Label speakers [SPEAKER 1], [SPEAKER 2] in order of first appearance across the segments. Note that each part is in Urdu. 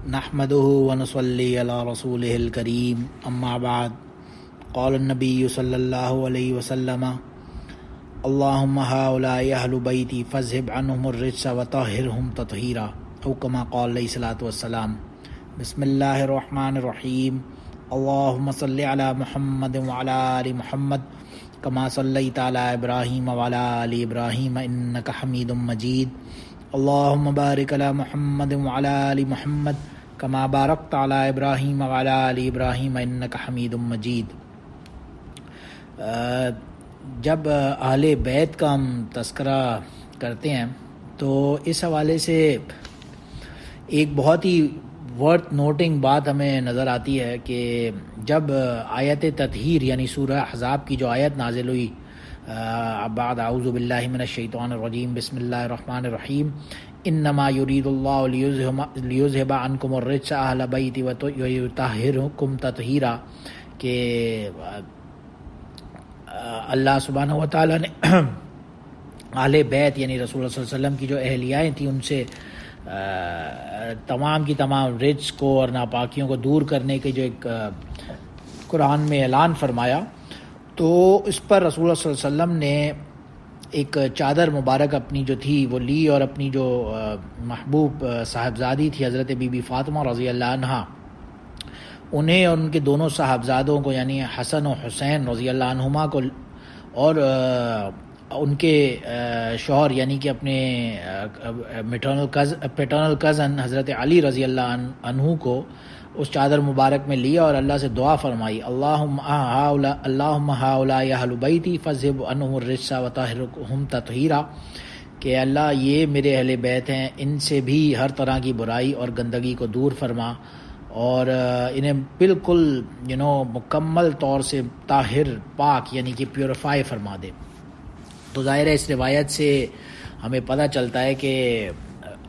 [SPEAKER 1] نحمده ونصلي على رسوله الكريم اما بعد قال النبي صلى الله عليه وسلم اللهم هؤلاء اهل بيتي فاذهب عنهم الرجس وطهرهم تطهيرا او كما قال عليه الصلاه والسلام. بسم الله الرحمن الرحيم. اللهم صل على محمد وعلى ال محمد كما صليت على ابراهيم وعلى ال ابراهيم انك حميد مجيد. اللهم بارك على محمد وعلى ال محمد كما باركت على ابراهيم وعلى ال ابراهيم انك حميد مجيد. جب اہل بیت کا ہم تذکرہ کرتے ہیں تو اس حوالے سے ایک بہت ہی ورتھ نوٹنگ بات ہمیں نظر آتی ہے کہ جب آیت تطہیر یعنی سورہ احزاب کی جو آیت نازل ہوئی بعد اعوذ باللہ من الشیطان الرجیم بسم اللہ الرحمن الرحیم انما یرید اللہ لیذہب عنکم الرجس اہل بیتی ویطہرکم تطہیرا، کہ اللہ سبحانہ و تعالیٰ نے اہل بیت یعنی رسول اللہ صلی اللہ علیہ وسلم کی جو اہلیائیں تھیں ان سے تمام کی تمام رجس کو اور ناپاکیوں کو دور کرنے کے جو ایک قرآن میں اعلان فرمایا، تو اس پر رسول اللہ صلی اللہ علیہ وسلم نے ایک چادر مبارک اپنی جو تھی وہ لی اور اپنی جو محبوب صاحبزادی تھی حضرت بی بی فاطمہ رضی اللہ عنہا، انہیں اور ان کے دونوں صاحبزادوں کو یعنی حسن و حسین رضی اللہ عنہما کو اور ان کے شوہر یعنی کہ اپنے پیٹرنل کزن حضرت علی رضی اللہ عنہ کو اس چادر مبارک میں لیا اور اللہ سے دعا فرمائی اللہم ہؤلاء اہل بیتی فاذہب عنہم الرجس وطہرہم تطہیرا، کہ اللہ یہ میرے اہل بیت ہیں، ان سے بھی ہر طرح کی برائی اور گندگی کو دور فرما اور انہیں بالکل مکمل طور سے طاہر پاک یعنی کہ پیوریفائی فرما دے۔ تو ظاہر ہے اس روایت سے ہمیں پتہ چلتا ہے کہ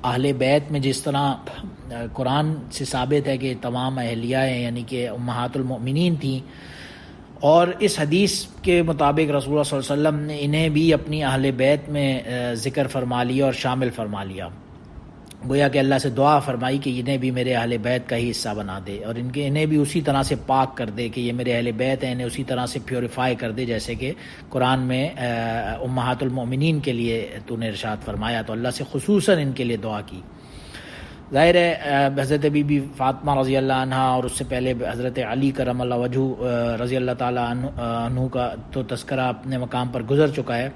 [SPEAKER 1] اہل بیت میں جس طرح قرآن سے ثابت ہے کہ تمام اہلیہ یعنی کہ امہات المؤمنین تھیں، اور اس حدیث کے مطابق رسول اللہ صلی اللہ علیہ وسلم نے انہیں بھی اپنی اہل بیت میں ذکر فرما لیا اور شامل فرما لیا، گویا کہ اللہ سے دعا فرمائی کہ انہیں بھی میرے اہل بیت کا ہی حصہ بنا دے اور انہیں بھی اسی طرح سے پاک کر دے کہ یہ میرے اہل بیت ہیں، انہیں اسی طرح سے پیوریفائی کر دے جیسے کہ قرآن میں امہات المؤمنین کے لیے تو نے ارشاد فرمایا، تو اللہ سے خصوصاً ان کے لیے دعا کی۔ ظاہر ہے حضرت بی بی فاطمہ رضی اللہ عنہ اور اس سے پہلے حضرت علی کرم اللہ وجہ رضی اللہ تعالیٰ عنہ کا تو تذکرہ اپنے مقام پر گزر چکا ہے،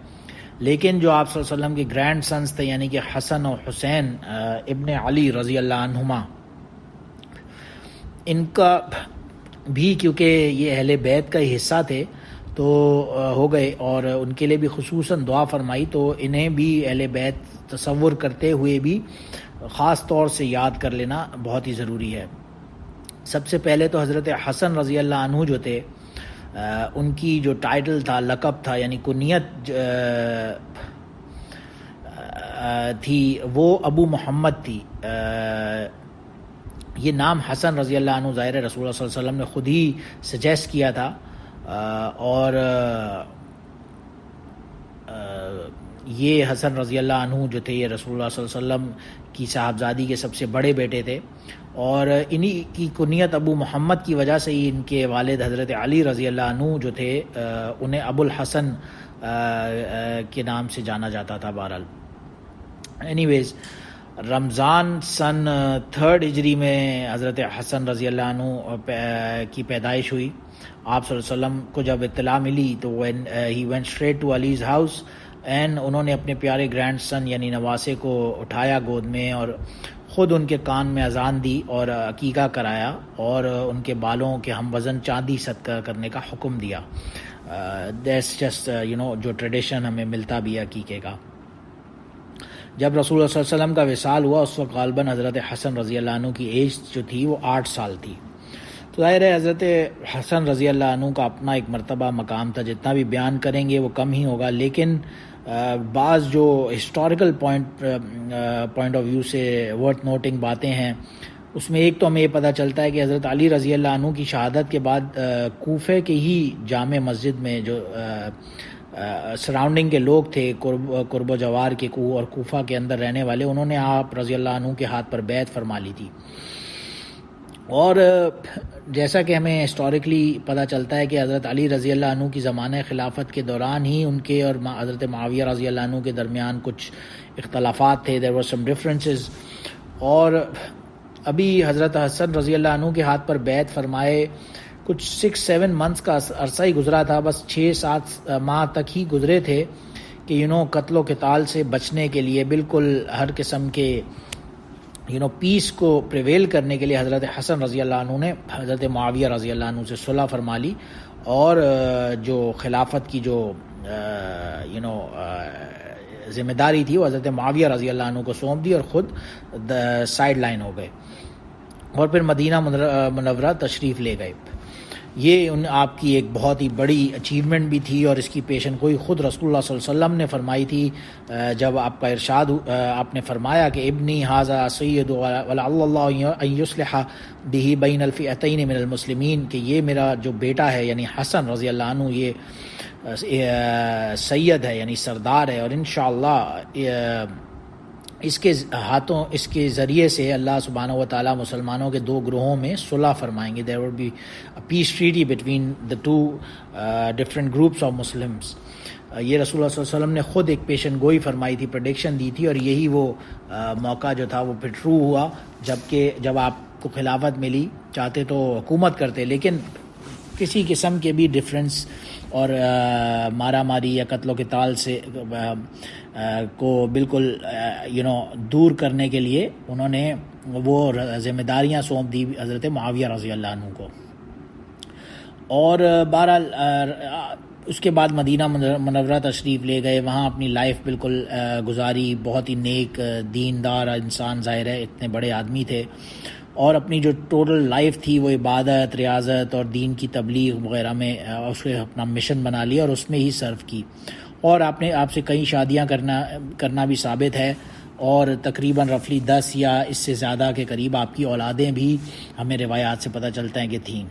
[SPEAKER 1] لیکن جو آپ صلی اللہ علیہ وسلم کے گرینڈ سنس تھے یعنی کہ حسن و حسین ابن علی رضی اللہ عنہما، ان کا بھی کیونکہ یہ اہل بیت کا ہی حصہ تھے تو ہو گئے اور ان کے لیے بھی خصوصاً دعا فرمائی، تو انہیں بھی اہل بیت تصور کرتے ہوئے بھی خاص طور سے یاد کر لینا بہت ہی ضروری ہے۔ سب سے پہلے تو حضرت حسن رضی اللہ عنہ جو تھے ان کی جو ٹائٹل تھا، لقب تھا یعنی کنیت تھی، وہ ابو محمد تھی۔ یہ نام حسن رضی اللہ عنہ ظاہر رسول اللہ صلی اللہ علیہ وسلم نے خود ہی سجیسٹ کیا تھا، اور یہ حسن رضی اللہ عنہ جو تھے یہ رسول اللہ صلی اللہ علیہ وسلم کی صاحبزادی کے سب سے بڑے بیٹے تھے، اور انہی کی کنیت ابو محمد کی وجہ سے ہی ان کے والد حضرت علی رضی اللہ عنہ جو تھے انہیں ابو الحسن کے نام سے جانا جاتا تھا۔ بہرحال اینی ویز رمضان سن 3 ہجری میں حضرت حسن رضی اللہ عنہ کی پیدائش ہوئی۔ آپ صلی اللہ علیہ وسلم کو جب اطلاع ملی تو ہی went straight to Ali's house and انہوں نے اپنے پیارے گرینڈ سن یعنی نواسے کو اٹھایا گود میں اور خود ان کے کان میں اذان دی اور عقیقہ کرایا اور ان کے بالوں کے ہم وزن چاندی صدقہ کرنے کا حکم دیا۔ دیٹس جسٹ جو ٹریڈیشن ہمیں ملتا بھی ہے عقیقے کا۔ جب رسول اللہ صلی اللہ علیہ وسلم کا وصال ہوا اس وقت غالباً حضرت حسن رضی اللہ عنہ کی ایج جو تھی وہ 8 سال تھی۔ تو ظاہر ہے حضرت حسن رضی اللہ عنہ کا اپنا ایک مرتبہ مقام تھا، جتنا بھی بیان کریں گے وہ کم ہی ہوگا، لیکن بعض جو ہسٹوریکل پوائنٹ آف ویو سے ورتھ نوٹنگ باتیں ہیں اس میں ایک تو ہمیں یہ پتہ چلتا ہے کہ حضرت علی رضی اللہ عنہ کی شہادت کے بعد کوفے کے ہی جامع مسجد میں جو سراؤنڈنگ کے لوگ تھے قرب و جوار کے اور کوفہ کے اندر رہنے والے، انہوں نے آپ رضی اللہ عنہ کے ہاتھ پر بیعت فرما لی تھی۔ اور جیسا کہ ہمیں ہسٹوریکلی پتہ چلتا ہے کہ حضرت علی رضی اللہ عنہ کی زمانہ خلافت کے دوران ہی ان کے اور حضرت معاویہ رضی اللہ عنہ کے درمیان کچھ اختلافات تھے. there were some differences. اور ابھی حضرت حسن رضی اللہ عنہ کے ہاتھ پر بیعت فرمائے کچھ 6-7 منتھس کا عرصہ ہی گزرا تھا، بس 6-7 ماہ تک ہی گزرے تھے کہ قتل و قتال سے بچنے کے لیے، بالکل ہر قسم کے پیس کو پریویل کرنے کے لیے حضرت حسن رضی اللہ عنہ نے حضرت معاویہ رضی اللہ عنہ سے صلح فرما لی، اور جو خلافت کی جو ذمہ داری تھی وہ حضرت معاویہ رضی اللہ عنہ کو سونپ دی، اور خود سائیڈ لائن ہو گئے اور پھر مدینہ منورہ تشریف لے گئے. یہ آپ کی ایک بہت ہی بڑی اچیومنٹ بھی تھی، اور اس کی پیشن گوئی خود رسول اللہ صلی اللہ علیہ وسلم نے فرمائی تھی جب آپ کا ارشاد آپ نے فرمایا کہ ابنی ھذا سید ولعل اللہ ان یصلح بہ بین الفئتین من المسلمین، کہ یہ میرا جو بیٹا ہے یعنی حسن رضی اللہ عنہ یہ سید ہے یعنی سردار ہے، اور انشاءاللہ اس کے ہاتھوں اس کے ذریعے سے اللہ سبحانہ و تعالیٰ مسلمانوں کے دو گروہوں میں صلح فرمائیں گے. there would be a peace treaty between the two different groups of Muslims. یہ رسول اللہ صلی اللہ علیہ وسلم نے خود ایک پیشن گوئی فرمائی تھی، پریڈکشن دی تھی، اور یہی وہ موقع جو تھا وہ پھر ٹرو ہوا. جب آپ کو خلافت ملی، چاہتے تو حکومت کرتے، لیکن کسی قسم کے بھی ڈفرینس اور مارا ماری یا قتل و قتال سے کو بالکل دور کرنے کے لیے انہوں نے وہ ذمہ داریاں سونپ دی حضرت معاویہ رضی اللہ عنہ کو. اور بہرحال اس کے بعد مدینہ منورہ تشریف لے گئے، وہاں اپنی لائف بالکل گزاری. بہت ہی نیک دیندار انسان، ظاہر ہے اتنے بڑے آدمی تھے، اور اپنی جو ٹوٹل لائف تھی وہ عبادت، ریاضت اور دین کی تبلیغ وغیرہ میں اس کو اپنا مشن بنا لیا اور اس میں ہی سرو کی. اور آپ سے کئی شادیاں کرنا بھی ثابت ہے، اور تقریباً رفلی 10 یا اس سے زیادہ کے قریب آپ کی اولادیں بھی ہمیں روایات سے پتہ چلتا ہے کہ تھیں.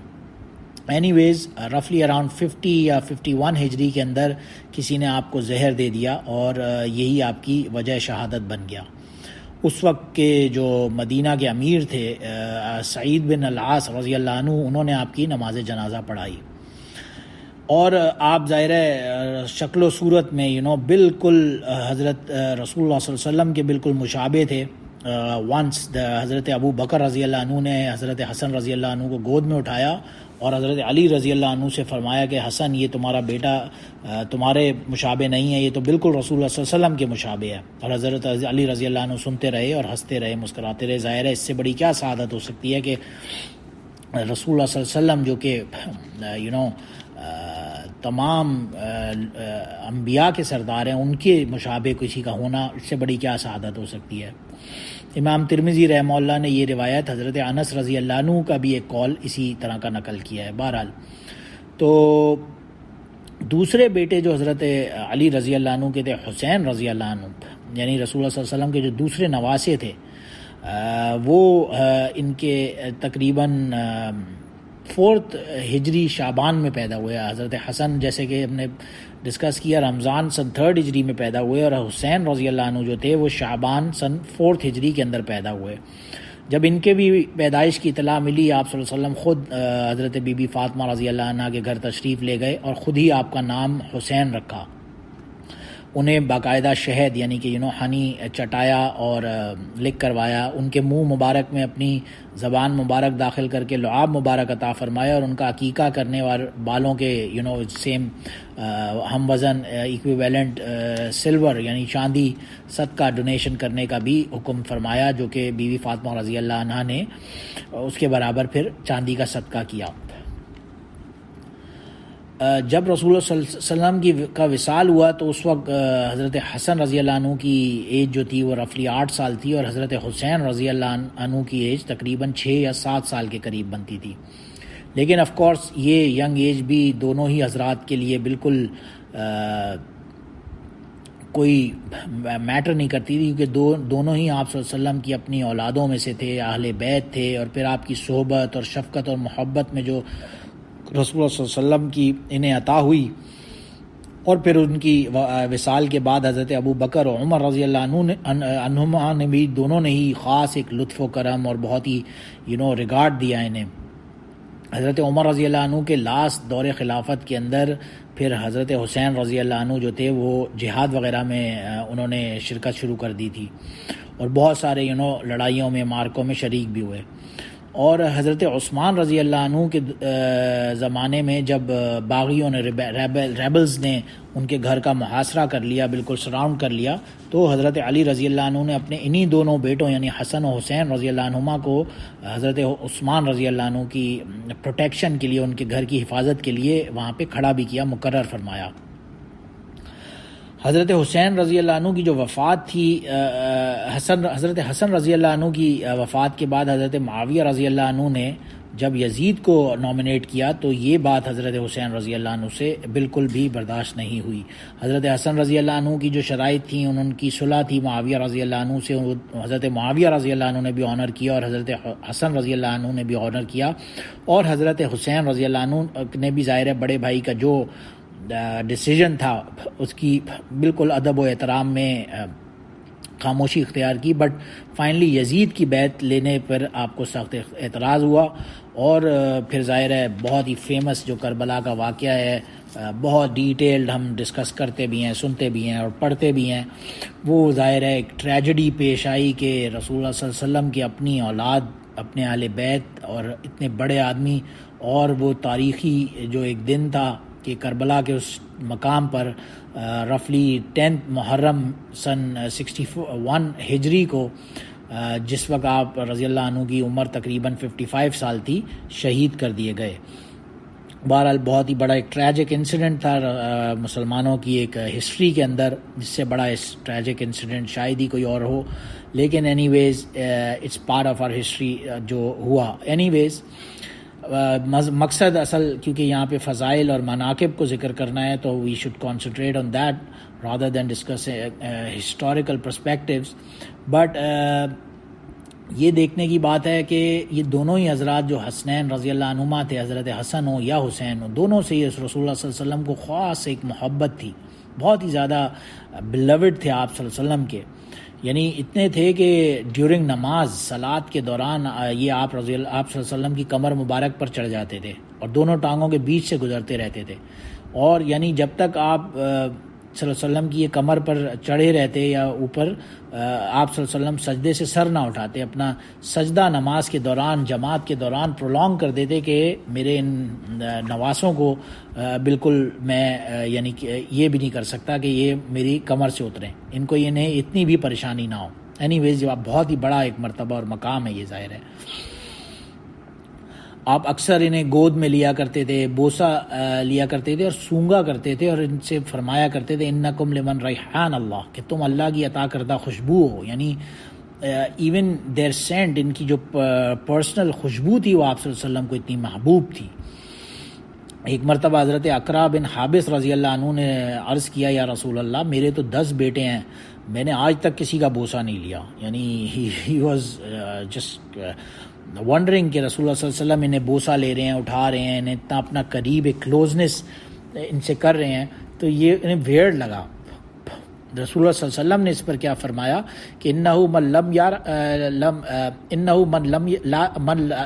[SPEAKER 1] اینی ویز رفلی اراؤنڈ 50 یا 51 ہجری کے اندر کسی نے آپ کو زہر دے دیا، اور یہی آپ کی وجہ شہادت بن گیا. اس وقت کے جو مدینہ کے امیر تھے سعید بن العاص رضی اللہ عنہ، انہوں نے آپ کی نماز جنازہ پڑھائی، اور آپ ظاہر ہے شکل و صورت میں بالکل حضرت رسول اللہ صلی اللہ علیہ وسلم کے بالکل مشابہ تھے. ونس حضرت ابو بکر رضی اللہ عنہ نے حضرت حسن رضی اللہ عنہ کو گود میں اٹھایا، اور حضرت علی رضی اللہ عنہ سے فرمایا کہ حسن یہ تمہارا بیٹا تمہارے مشابہ نہیں ہے، یہ تو بالکل رسول اللہ صلی اللہ علیہ وسلم کے مشابہ ہے. اور حضرت علی رضی اللہ عنہ سنتے رہے اور ہنستے رہے، مسکراتے رہے. ظاہر ہے اس سے بڑی کیا سعادت ہو سکتی ہے کہ رسول اللہ صلی اللہ علیہ وسلم جو کہ تمام انبیاء کے سردار ہیں، ان کے مشابہ کسی کا ہونا، اس سے بڑی کیا سعادت ہو سکتی ہے. امام ترمذی رحمہ اللہ نے یہ روایت حضرت انس رضی اللہ عنہ کا بھی ایک قول اسی طرح کا نقل کیا ہے. بہرحال تو دوسرے بیٹے جو حضرت علی رضی اللہ عنہ کے تھے، حسین رضی اللہ عنہ، یعنی رسول اللہ صلی اللہ علیہ وسلم کے جو دوسرے نواسے تھے، وہ ان کے تقریباً 4 ہجری شعبان میں پیدا ہوئے. حضرت حسن جیسے کہ ہم نے ڈسکس کیا رمضان سن 3 ہجری میں پیدا ہوئے، اور حسین رضی اللہ عنہ جو تھے وہ شعبان سن 4 ہجری کے اندر پیدا ہوئے. جب ان کے بھی پیدائش کی اطلاع ملی، آپ صلی اللہ علیہ وسلم خود حضرت بی بی فاطمہ رضی اللہ عنہ کے گھر تشریف لے گئے، اور خود ہی آپ کا نام حسین رکھا. انہیں باقاعدہ شہد یعنی کہ ہنی چٹایا اور لکھ کروایا. ان کے منہ مبارک میں اپنی زبان مبارک داخل کر کے لعاب مبارک عطا فرمایا، اور ان کا عقیقہ کرنے والے بالوں کے سیم ہم وزن ایکویویلنٹ سلور یعنی چاندی صدقہ ڈونیشن کرنے کا بھی حکم فرمایا، جو کہ بی بی فاطمہ رضی اللہ عنہا نے اس کے برابر پھر چاندی کا صدقہ کیا. جب رسول اللہ صلی اللہ علیہ وسلم کا وصال ہوا تو اس وقت حضرت حسن رضی اللہ عنہ کی ایج جو تھی وہ رفلی 8 سال تھی، اور حضرت حسین رضی اللہ عنہ کی ایج تقریباً 6 یا 7 سال کے قریب بنتی تھی. لیکن آف کورس یہ ینگ ایج بھی دونوں ہی حضرات کے لیے بالکل کوئی میٹر نہیں کرتی تھی، کیونکہ دونوں ہی آپ صلی اللہ علیہ وسلم کی اپنی اولادوں میں سے تھے، اہل بیت تھے، اور پھر آپ کی صحبت اور شفقت اور محبت میں جو رسول اللہ صلی اللہ علیہ وسلم کی انہیں عطا ہوئی اور پھر ان کی وصال کے بعد حضرت ابو بکر اور عمر رضی اللہ عنہما نے بھی دونوں نے ہی خاص ایک لطف و کرم اور بہت ہی ریگارڈ دیا انہیں. حضرت عمر رضی اللہ عنہ کے لاسٹ دور خلافت کے اندر پھر حضرت حسین رضی اللہ عنہ جو تھے وہ جہاد وغیرہ میں انہوں نے شرکت شروع کر دی تھی اور بہت سارے لڑائیوں میں مارکوں میں شریک بھی ہوئے. اور حضرت عثمان رضی اللہ عنہ کے زمانے میں جب باغیوں نے ریبلز نے ان کے گھر کا محاصرہ کر لیا، بالکل سراؤنڈ کر لیا، تو حضرت علی رضی اللہ عنہ نے اپنے انہی دونوں بیٹوں یعنی حسن و حسین رضی اللہ عنہما کو حضرت عثمان رضی اللہ عنہ کی پروٹیکشن کے لیے، ان کے گھر کی حفاظت کے لیے وہاں پہ کھڑا بھی کیا، مقرر فرمایا. حضرت حسین رضی اللہ عنہ کی جو وفات تھی، حضرت حسن رضی اللہ عنہ کی وفات کے بعد حضرت معاویہ رضی اللہ عنہ نے جب یزید کو نامنیٹ کیا تو یہ بات حضرت حسین رضی اللہ عنہ سے بالکل بھی برداشت نہیں ہوئی. حضرت حسن رضی اللہ عنہ کی جو شرائط تھیں، ان کی صلح تھی معاویہ رضی اللہ عنہ سے، حضرت معاویہ رضی اللہ عنہ نے بھی آنر کیا اور حضرت حسن رضی اللہ عنہ نے بھی آنر کیا، اور حضرت حسین رضی اللہ عنہ نے بھی ظاہر ہے بڑے بھائی کا جو ڈیسیجن تھا اس کی بالکل ادب و احترام میں خاموشی اختیار کی. بٹ فائنلی یزید کی بیعت لینے پر آپ کو سخت اعتراض ہوا، اور پھر ظاہر ہے بہت ہی فیمس جو کربلا کا واقعہ ہے، بہت ڈیٹیلڈ ہم ڈسکس کرتے بھی ہیں، سنتے بھی ہیں اور پڑھتے بھی ہیں. وہ ظاہر ہے ایک ٹریجڈی پیش آئی کہ رسول اللہ صلی اللہ علیہ وسلم کی اپنی اولاد، اپنے اہل بیت اور اتنے بڑے آدمی، اور وہ تاریخی جو ایک دن تھا کہ کربلا کے اس مقام پر رفلی 10 محرم سن 61 ہجری کو، جس وقت آپ رضی اللہ عنہ کی عمر تقریباً 55 سال تھی، شہید کر دیے گئے. بہرحال بہت ہی بڑا ایک ٹریجک انسیڈنٹ تھا مسلمانوں کی ایک ہسٹری کے اندر، جس سے بڑا اس ٹریجک انسیڈنٹ شاید ہی کوئی اور ہو، لیکن anyways it's part of our history جو ہوا. اینی ویز مقصد اصل کیونکہ یہاں پہ فضائل اور مناقب کو ذکر کرنا ہے، تو we should concentrate on that rather than discuss historical perspectives. But یہ دیکھنے کی بات ہے کہ یہ دونوں ہی حضرات جو حسنین رضی اللہ عنہما تھے، حضرت حسن ہو یا حسین ہو، دونوں سے یہ رسول اللہ صلی اللہ علیہ وسلم کو خاص ایک محبت تھی، بہت ہی زیادہ بلوڈ تھے آپ صلی اللہ علیہ وسلم کے. یعنی اتنے تھے کہ ڈیورنگ نماز صلات کے دوران یہ آپ صلی اللہ علیہ وسلم کی کمر مبارک پر چڑھ جاتے تھے اور دونوں ٹانگوں کے بیچ سے گزرتے رہتے تھے. اور یعنی جب تک آپ صلی اللہ علیہ وسلم کی یہ کمر پر چڑھے رہتے یا اوپر، آپ صلی اللہ علیہ وسلم سجدے سے سر نہ اٹھاتے، اپنا سجدہ نماز کے دوران، جماعت کے دوران پرولونگ کر دیتے کہ میرے ان نواسوں کو بالکل میں یعنی کہ یہ بھی نہیں کر سکتا کہ یہ میری کمر سے اتریں، ان کو انہیں اتنی بھی پریشانی نہ ہو. اینی ویز بہت ہی بڑا ایک مرتبہ اور مقام ہے یہ ظاہر ہے. آپ اکثر انہیں گود میں لیا کرتے تھے، بوسہ لیا کرتے تھے اور سونگا کرتے تھے، اور ان سے فرمایا کرتے تھے انکم لمن ریحان اللہ، کہ تم اللہ کی عطا کردہ خوشبو ہو. یعنی ایون دیر سینٹ، ان کی جو پرسنل خوشبو تھی وہ آپ صلی اللہ علیہ وسلم کو اتنی محبوب تھی. ایک مرتبہ حضرت اقرا بن حابس رضی اللہ عنہ نے عرض کیا یا رسول اللہ، میرے تو 10 بیٹے ہیں، میں نے آج تک کسی کا بوسہ نہیں لیا. یعنی ہی واز جسٹ ونڈرنگ کہ رسول اللہ صلی اللہ علیہ وسلم انہیں بوسہ لے رہے ہیں، اٹھا رہے ہیں، انہیں اتنا اپنا قریب ایک کلوزنس ان سے کر رہے ہیں، تو یہ انہیں ویئرڈ لگا. رسول اللہ صلی اللہ علیہ وسلم نے اس پر کیا فرمایا کہ من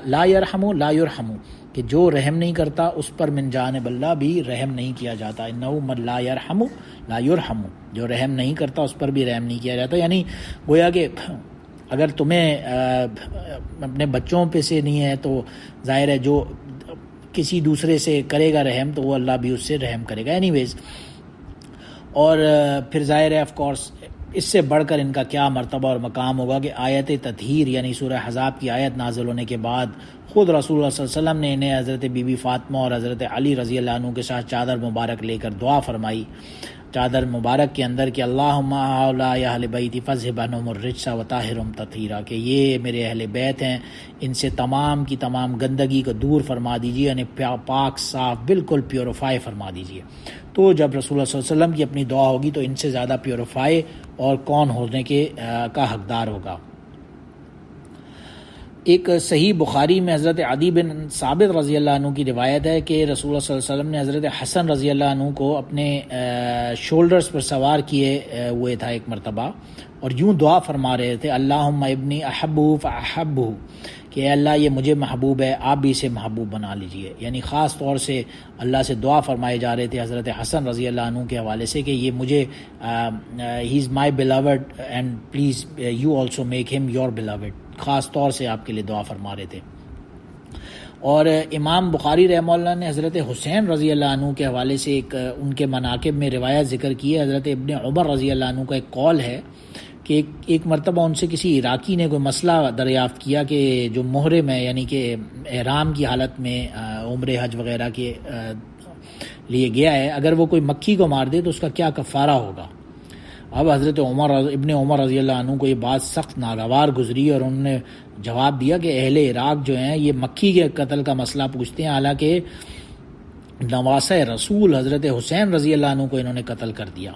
[SPEAKER 1] لا یرحم لا یرحم، کہ جو رحم نہیں کرتا اس پر من جانب اللہ بھی رحم نہیں کیا جاتا. انہ من لا یرحم لا یرحم، جو رحم نہیں کرتا اس پر بھی رحم نہیں کیا جاتا. یعنی گویا کہ اگر تمہیں اپنے بچوں پہ سے نہیں ہے تو ظاہر ہے جو کسی دوسرے سے کرے گا رحم تو وہ اللہ بھی اس سے رحم کرے گا. اینی ویز، اور پھر ظاہر ہے آف کورس اس سے بڑھ کر ان کا کیا مرتبہ اور مقام ہوگا کہ آیت تطہیر یعنی سورہ احزاب کی آیت نازل ہونے کے بعد خود رسول اللہ صلی اللہ علیہ وسلم نے انہیں حضرت بی بی فاطمہ اور حضرت علی رضی اللہ عنہ کے ساتھ چادر مبارک لے کر دعا فرمائی چادر مبارک کے اندر کہ اللہم ہؤلاء اہل بیتی فاذھب عنہم الرجس وطہرھم تطہیرا، کہ یہ میرے اہل بیت ہیں، ان سے تمام کی تمام گندگی کو دور فرما دیجیے، انہیں پاک صاف بالکل پیوریفائی فرما دیجیے. تو جب رسول اللہ صلی اللہ علیہ وسلم کی اپنی دعا ہوگی تو ان سے زیادہ پیوریفائی اور کون ہونے کا حقدار ہوگا. ایک صحیح بخاری میں حضرت عدی بن ثابت رضی اللہ عنہ کی روایت ہے کہ رسول اللہ صلی اللہ علیہ وسلم نے حضرت حسن رضی اللہ عنہ کو اپنے شولڈرز پر سوار کیے ہوئے تھا ایک مرتبہ، اور یوں دعا فرما رہے تھے، اللہم ابنی احبہ فاحبہ، کہ اے اللہ یہ مجھے محبوب ہے، آپ بھی اسے محبوب بنا لیجئے۔ یعنی خاص طور سے اللہ سے دعا فرمائے جا رہے تھے حضرت حسن رضی اللہ عنہ کے حوالے سے کہ یہ مجھے ہی is my beloved and please you also make him your beloved, خاص طور سے آپ کے لیے دعا فرما رہے تھے۔ اور امام بخاری رحمہ اللہ نے حضرت حسین رضی اللہ عنہ کے حوالے سے ایک ان کے مناقب میں روایت ذکر کی ہے۔ حضرت ابن عمر رضی اللہ عنہ کا ایک قول ہے کہ ایک مرتبہ ان سے کسی عراقی نے کوئی مسئلہ دریافت کیا کہ جو محرم ہے، یعنی کہ احرام کی حالت میں عمرہ حج وغیرہ کے لیے گیا ہے، اگر وہ کوئی مکھی کو مار دے تو اس کا کیا کفارہ ہوگا۔ اب حضرت ابن عمر رضی اللہ عنہ کو یہ بات سخت ناگوار گزری، اور انہوں نے جواب دیا کہ اہل عراق جو ہیں یہ مکھی کے قتل کا مسئلہ پوچھتے ہیں، حالانکہ نواسہ رسول حضرت حسین رضی اللہ عنہ کو انہوں نے قتل کر دیا۔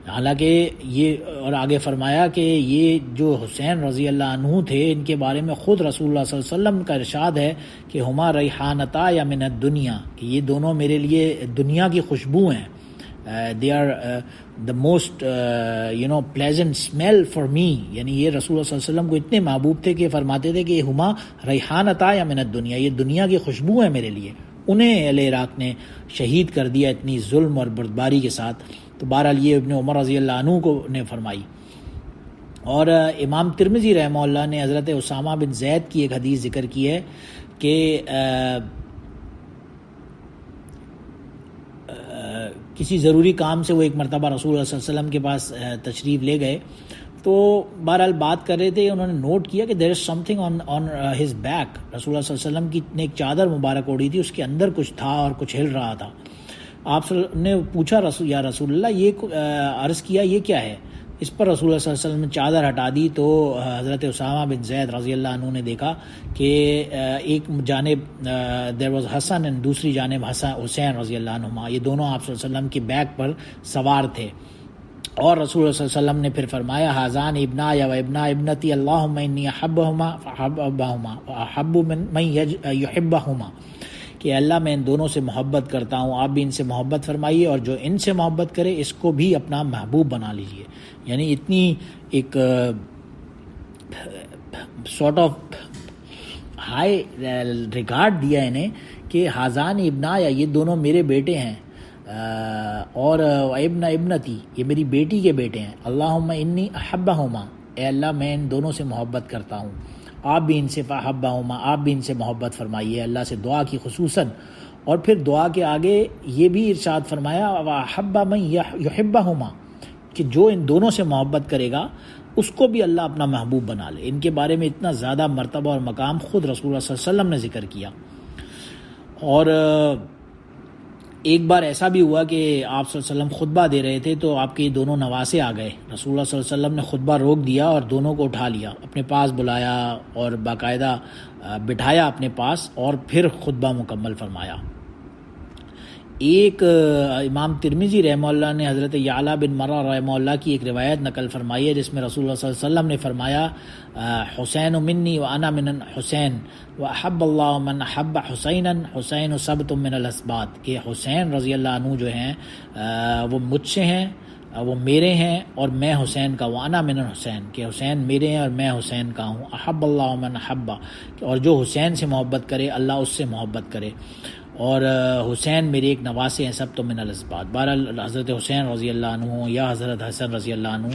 [SPEAKER 1] حالانکہ یہ، اور آگے فرمایا کہ یہ جو حسین رضی اللہ عنہ تھے ان کے بارے میں خود رسول اللہ صلی اللہ علیہ وسلم کا ارشاد ہے کہ ہما ریحانتا یا من الدنیا، کہ یہ دونوں میرے لیے دنیا کی خوشبو ہیں، they are the most pleasant smell for me، یعنی یہ رسول اللہ صلی اللہ علیہ وسلم کو اتنے محبوب تھے کہ فرماتے تھے کہ ہما ریحانتا یا من الدنیا، یہ دنیا کی خوشبو ہے میرے لیے۔ انہیں اہل عراق نے شہید کر دیا اتنی ظلم اور بردباری کے ساتھ۔ تو بہرحال یہ ابن عمر رضی اللہ عنہ کو نے فرمائی۔ اور امام ترمذی رحمہ اللہ نے حضرت اسامہ بن زید کی ایک حدیث ذکر کی ہے کہ کسی ضروری کام سے وہ ایک مرتبہ رسول اللہ صلی اللہ علیہ وسلم کے پاس تشریف لے گئے، تو بہرحال بات کر رہے تھے، انہوں نے نوٹ کیا کہ there is something on his back, رسول اللہ صلی اللہ علیہ وسلم کی نے ایک چادر مبارک اوڑھی تھی، اس کے اندر کچھ تھا اور کچھ ہل رہا تھا۔ آپ نے پوچھا یا رسول اللہ، یہ عرض کیا یہ کیا ہے؟ اس پر رسول اللہ صلی اللہ علیہ وسلم نے چادر ہٹا دی، تو حضرت اسامہ بن زید رضی اللہ عنہ نے دیکھا کہ ایک جانب دیر واز حسن اور دوسری جانب حسین رضی اللہ عنہما، یہ دونوں آپ صلی اللہ علیہ وسلم کی بیک پر سوار تھے۔ اور رسول اللہ صلی اللہ علیہ وسلم نے پھر فرمایا، حاذان ابنا یا ابنا ابنتی اللہم انی احبہما فاحبہما واحب من یحبہما، کہ اللہ میں ان دونوں سے محبت کرتا ہوں، آپ بھی ان سے محبت فرمائیے، اور جو ان سے محبت کرے اس کو بھی اپنا محبوب بنا لیجیے۔ یعنی اتنی ایک سارٹ آف ہائی ریگارڈ دیا انہیں کہ حاذان ابنا یا یہ دونوں میرے بیٹے ہیں، اور ابن ابنتی یہ میری بیٹی کے بیٹے ہیں، اللہم انی احبہما، اے اللہ میں ان دونوں سے محبت کرتا ہوں، آپ بھی ان سے فاحبہما، آپ بھی ان سے محبت فرمائیے، اللہ سے دعا کی خصوصاً۔ اور پھر دعا کے آگے یہ بھی ارشاد فرمایا، واحب من یحبہما، کہ جو ان دونوں سے محبت کرے گا اس کو بھی اللہ اپنا محبوب بنا لے۔ ان کے بارے میں اتنا زیادہ مرتبہ اور مقام خود رسول اللہ صلی اللہ علیہ وسلم نے ذکر کیا۔ اور ایک بار ایسا بھی ہوا کہ آپ صلی اللہ علیہ وسلم خطبہ دے رہے تھے، تو آپ کے دونوں نواسے آ گئے، رسول اللہ صلی اللہ علیہ وسلم نے خطبہ روک دیا اور دونوں کو اٹھا لیا، اپنے پاس بلایا اور باقاعدہ بٹھایا اپنے پاس، اور پھر خطبہ مکمل فرمایا۔ ایک امام ترمذی رحمہ اللہ نے حضرت یعلا بن مرہ رحمہ اللہ کی ایک روایت نقل فرمائی ہے، جس میں رسول اللہ صلی اللہ علیہ وسلم نے فرمایا، حسین منی وانا من حسین واحب اللہ من احب حسینا حسین سبت من الاسباط، کہ حسین رضی اللہ عنہ جو ہیں وہ مجھ سے ہیں، وہ میرے ہیں، اور میں حسین کا، وانا من حسین، کہ حسین میرے ہیں اور میں حسین کا ہوں، احب اللہ من احب، اور جو حسین سے محبت کرے اللہ اس سے محبت کرے، اور حسین میرے ایک نواسے ہیں، سب تو من الاسباط۔ بہرحال حضرت حسین رضی اللہ عنہ یا حضرت حسن رضی اللہ عنہ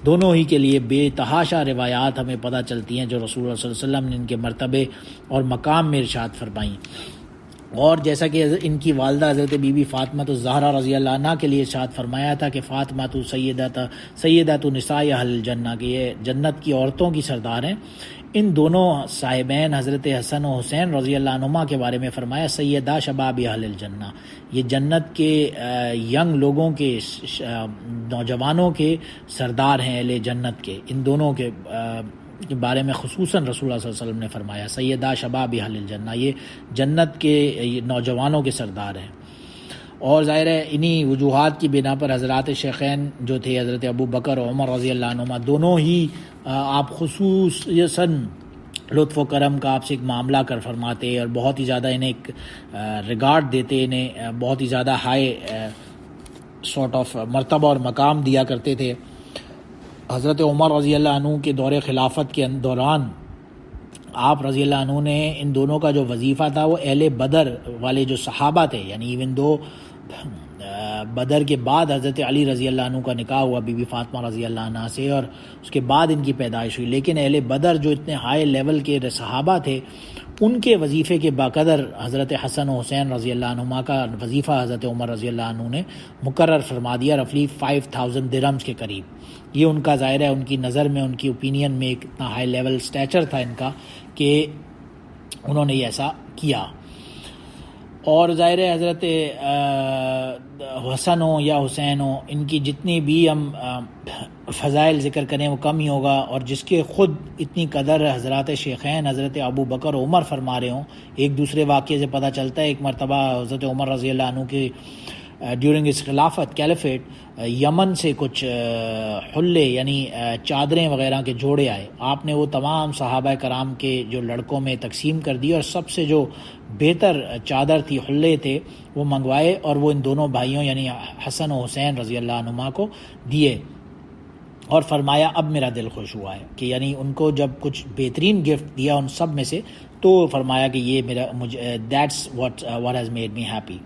[SPEAKER 1] دونوں ہی کے لیے بے تحاشا روایات ہمیں پتہ چلتی ہیں جو رسول اللہ صلی اللہ علیہ وسلم نے ان کے مرتبے اور مقام میں ارشاد فرمائیں۔ اور جیسا کہ ان کی والدہ حضرت بی بی فاطمہ الزہرا رضی اللہ عنہ کے لیے ارشاد فرمایا تھا کہ فاطمہ تو سیدۃ نساء اہل الجنہ، کہ یہ جنت کی عورتوں کی سردار ہیں۔ ان دونوں صاحبین حضرت حسن و حسین رضی اللہ عنہما کے بارے میں فرمایا، سیدہ شباب اہل الجنہ، یہ جنت کے ینگ لوگوں کے، نوجوانوں کے سردار ہیں اہل جنت کے۔ ان دونوں کے بارے میں خصوصاً رسول اللہ صلی اللہ علیہ وسلم نے فرمایا، سیدہ شباب اہل الجنہ، یہ جنت کے نوجوانوں کے سردار ہیں۔ اور ظاہر ہے انہی وجوہات کی بنا پر حضرات شیخین جو تھے حضرت ابو بکر اور عمر رضی اللہ عنہما، دونوں ہی آپ خصوصاً لطف و کرم کا آپ سے ایک معاملہ کر فرماتے اور بہت ہی زیادہ انہیں ایک ریگارڈ دیتے، انہیں بہت ہی زیادہ ہائی سارٹ آف مرتبہ اور مقام دیا کرتے تھے۔ حضرت عمر رضی اللہ عنہ کے دور خلافت کے دوران آپ رضی اللہ عنہ نے ان دونوں کا جو وظیفہ تھا وہ اہل بدر والے جو صحابہ تھے، یعنی ایون دو بدر کے بعد حضرت علی رضی اللہ عنہ کا نکاح ہوا بی بی فاطمہ رضی اللہ عنہ سے، اور اس کے بعد ان کی پیدائش ہوئی، لیکن اہل بدر جو اتنے ہائی لیول کے صحابہ تھے ان کے وظیفے کے بقدر حضرت حسن و حسین رضی اللہ عنہما کا وظیفہ حضرت عمر رضی اللہ عنہ نے مقرر فرما دیا، رفلی 5000 درہمز کے قریب۔ یہ ان کا ظاہر ہے ان کی نظر میں، ان کی اوپینین میں ایک اتنا ہائی لیول سٹیچر تھا ان کا کہ انہوں نے یہ ایسا کیا۔ اور ظاہر ہے حضرت حسن ہو یا حسین ہو، ان کی جتنی بھی ہم فضائل ذکر کریں وہ کم ہی ہوگا، اور جس کے خود اتنی قدر حضرات شیخین حضرت ابو بکر و عمر فرما رہے ہوں۔ ایک دوسرے واقعے سے پتہ چلتا ہے، ایک مرتبہ حضرت عمر رضی اللہ عنہ کے ڈیورنگ اس خلافت کیلیفیٹ یمن سے کچھ حلے یعنی چادریں وغیرہ کے جوڑے آئے، آپ نے وہ تمام صحابہ کرام کے جو لڑکوں میں تقسیم کر دی، اور سب سے جو بہتر چادر تھی، حلے تھے، وہ منگوائے اور وہ ان دونوں بھائیوں یعنی حسن و حسین رضی اللہ عنہما کو دیے، اور فرمایا اب میرا دل خوش ہوا ہے کہ یعنی ان کو جب کچھ بہترین گفٹ دیا ان سب میں سے، تو فرمایا کہ یہ میرا مجھے that's what has made me happy.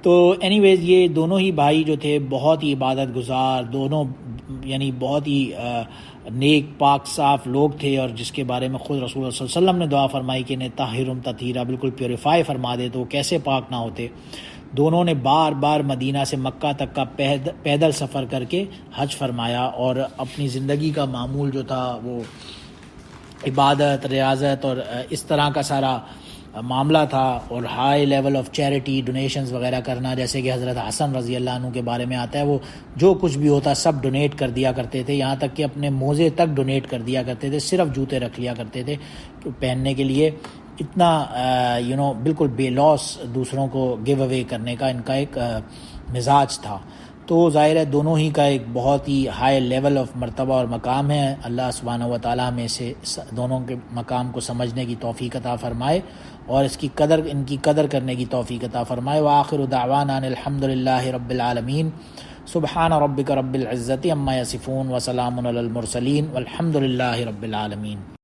[SPEAKER 1] تو اینی ویز یہ دونوں ہی بھائی جو تھے بہت ہی عبادت گزار، دونوں یعنی بہت ہی نیک پاک صاف لوگ تھے، اور جس کے بارے میں خود رسول اللہ صلی اللہ علیہ وسلم نے دعا فرمائی کہ انہیں طاہرم تطہیرا، بالکل پیوریفائی فرما دے، تو وہ کیسے پاک نہ ہوتے۔ دونوں نے بار بار مدینہ سے مکہ تک کا پیدل سفر کر کے حج فرمایا، اور اپنی زندگی کا معمول جو تھا وہ عبادت، ریاضت اور اس طرح کا سارا معاملہ تھا، اور high level of charity, donations وغیرہ کرنا، جیسے کہ حضرت حسن رضی اللہ عنہ کے بارے میں آتا ہے، وہ جو کچھ بھی ہوتا سب ڈونیٹ کر دیا کرتے تھے، یہاں تک کہ اپنے موزے تک ڈونیٹ کر دیا کرتے تھے، صرف جوتے رکھ لیا کرتے تھے پہننے کے لیے۔ اتنا بالکل بے لوس دوسروں کو گیو اوے کرنے کا ان کا ایک مزاج تھا۔ تو ظاہر ہے دونوں ہی کا ایک بہت ہی ہائی لیول آف مرتبہ اور مقام ہے۔ اللہ سبحانہ و تعالیٰ میں سے دونوں کے مقام کو سمجھنے کی توفیق عطا فرمائے، اور ان کی قدر کرنے کی توفیق عطا فرمائے۔ وآخر دعوانا ان الحمد للہ رب العالمین، سبحان ربک رب العزت عما یصفون، وسلام علی المرسلین، والحمد للہ رب العالمین۔